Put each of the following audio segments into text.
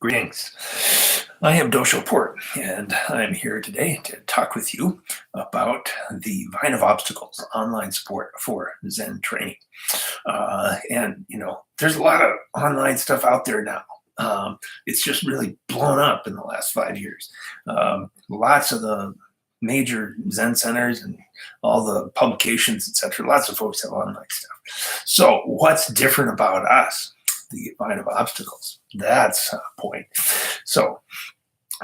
Greetings. I am Dosho Port, and I'm here today to talk with you about the Vine of Obstacles online support for Zen training. There's a lot of online stuff out there now. It's just really blown up in the last 5 years. Lots of the major Zen centers and all the publications, etc. Lots of folks have online stuff. So what's different about us, the Vine of Obstacles? That's a point. So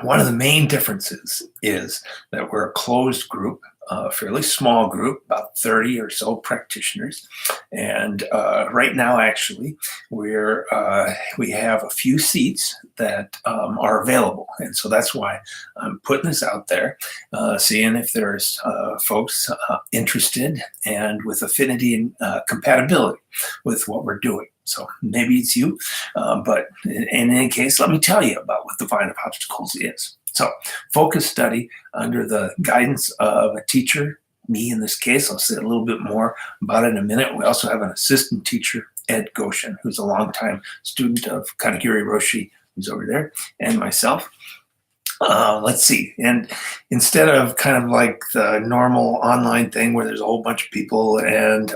one of the main differences is that we're a closed group, a fairly small group, about 30 or so practitioners. And right now, actually, we have a few seats that are available. And so that's why I'm putting this out there, seeing if there's folks interested and with affinity and compatibility with what we're doing. So maybe it's you, but in any case, let me tell you about what the Vine of Obstacles is. So focus study under the guidance of a teacher, me in this case. I'll say a little bit more about it in a minute. We also have an assistant teacher, Ed Goshen, who's a longtime student of Katagiri Roshi, who's over there, and myself. Let's see. And instead of kind of like the normal online thing where there's a whole bunch of people and,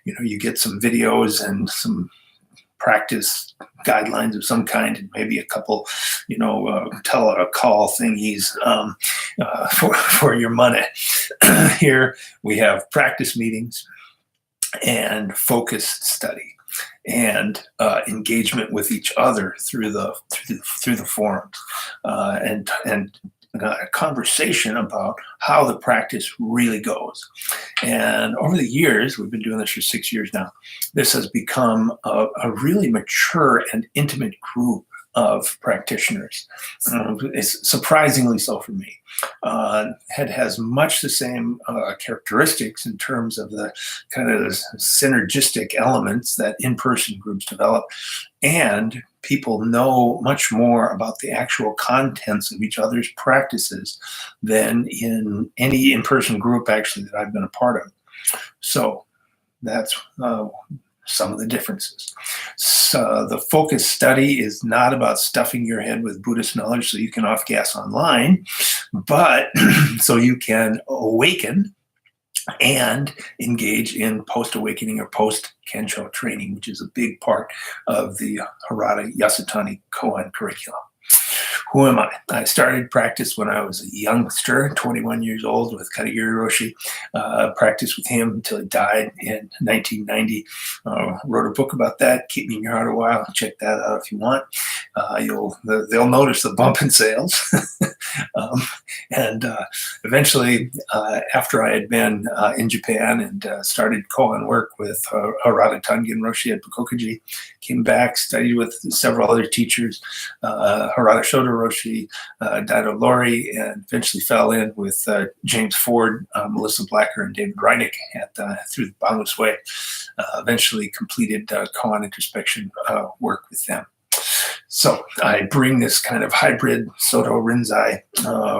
you get some videos and some practice guidelines of some kind and maybe a couple, telecall thingies for your money. Here we have practice meetings and focused study and engagement with each other through the forums and a conversation about how the practice really goes. And over the years, we've been doing this for 6 years now, this has become a really mature and intimate group of practitioners. It's surprisingly so for me. It has much the same characteristics in terms of the kind of synergistic elements that in-person groups develop, and people know much more about the actual contents of each other's practices than in any in-person group actually that I've been a part of. So that's some of the differences. So the focus study is not about stuffing your head with Buddhist knowledge so you can off-gas online, but so you can awaken and engage in post-awakening or post-Kensho training, which is a big part of the Harada Yasutani Koan curriculum. Who am I? I started practice when I was a youngster, 21 years old, with Katagiri Roshi. Practiced with him until he died in 1990. Wrote a book about that, Keep Me in Your Heart a While. Check that out if you want. They'll notice the bump in sales. Eventually, after I had been in Japan and started koan work with Harada Tangen Roshi at Bukokuji, came back, studied with several other teachers, Harada Shodo Roshi, Daido Lori, and eventually fell in with James Ford, Melissa Blacker, and David Reineck through the Boundless Way. Eventually completed koan introspection work with them. So I bring this kind of hybrid Soto Rinzai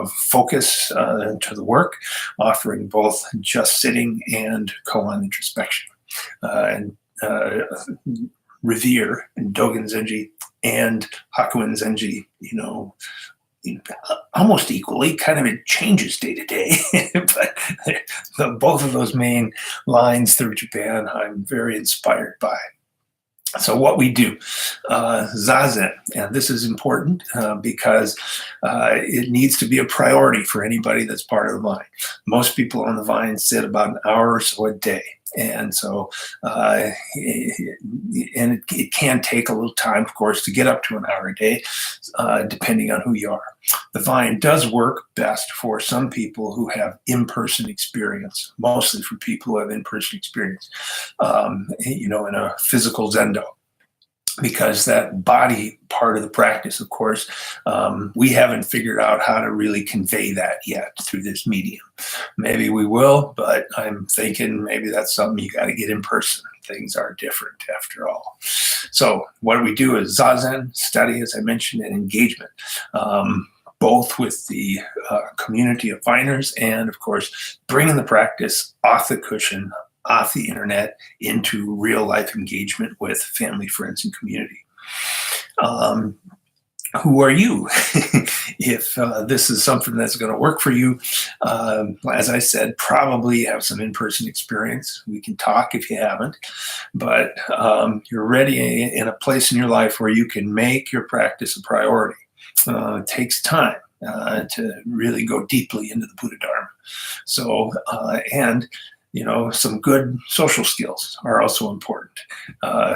focus to the work, offering both just sitting and koan introspection, and revere and Dogen Zenji and Hakuin Zenji, almost equally. Kind of it changes day to day, but both of those main lines through Japan, I'm very inspired by. So what we do, Zazen, and this is important because it needs to be a priority for anybody that's part of the Vine. Most people on the Vine sit about an hour or so a day. And so, it can take a little time, of course, to get up to an hour a day, depending on who you are. The Vine does work best for some people who have in-person experience, mostly for people who have in-person experience, in a physical zendo. Because that body part of the practice, of course, we haven't figured out how to really convey that yet through this medium. Maybe we will, but I'm thinking maybe that's something you got to get in person. Things are different after all. So what we do is Zazen, study, as I mentioned, and engagement, both with the community of Viners and, of course, bringing the practice off the cushion, off the internet, into real life engagement with family, friends, and community. who are you? If this is something that's going to work for you, as I said, probably have some in-person experience. We can talk if you haven't, but you're ready in a place in your life where you can make your practice a priority. It takes time to really go deeply into the Buddha Dharma. So, and some good social skills are also important. Uh,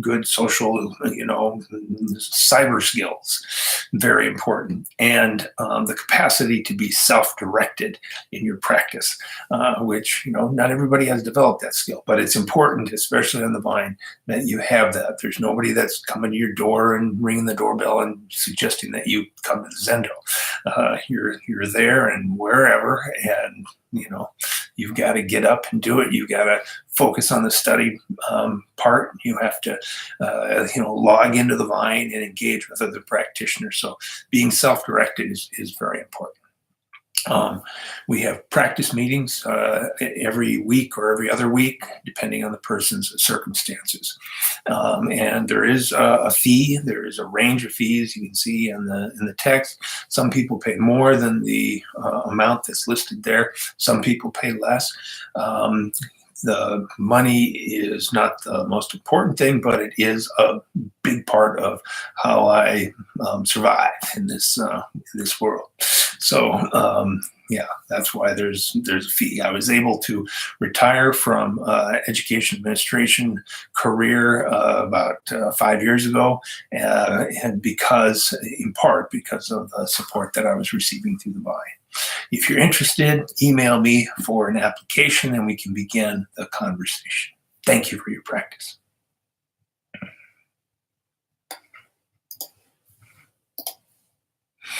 Good social, cyber skills, very important. And the capacity to be self-directed in your practice, which, not everybody has developed that skill, but it's important, especially on the vine, that you have that. There's nobody that's coming to your door and ringing the doorbell and suggesting that you come to the Zendo. You're there and wherever, and you've got to get up and do it. You've got to focus on the study part. You have to, log into the vine and engage with other practitioners. So being self-directed is very important. We have practice meetings every week or every other week, depending on the person's circumstances. And there is a fee. There is a range of fees you can see in the text. Some people pay more than the amount that's listed there. Some people pay less. The money is not the most important thing, but it is a big part of how I survive in this world. So yeah, that's why there's a fee. I was able to retire from education administration career about 5 years ago, and in part because of the support that I was receiving through the Vine. If you're interested, email me for an application and we can begin the conversation. Thank you for your practice.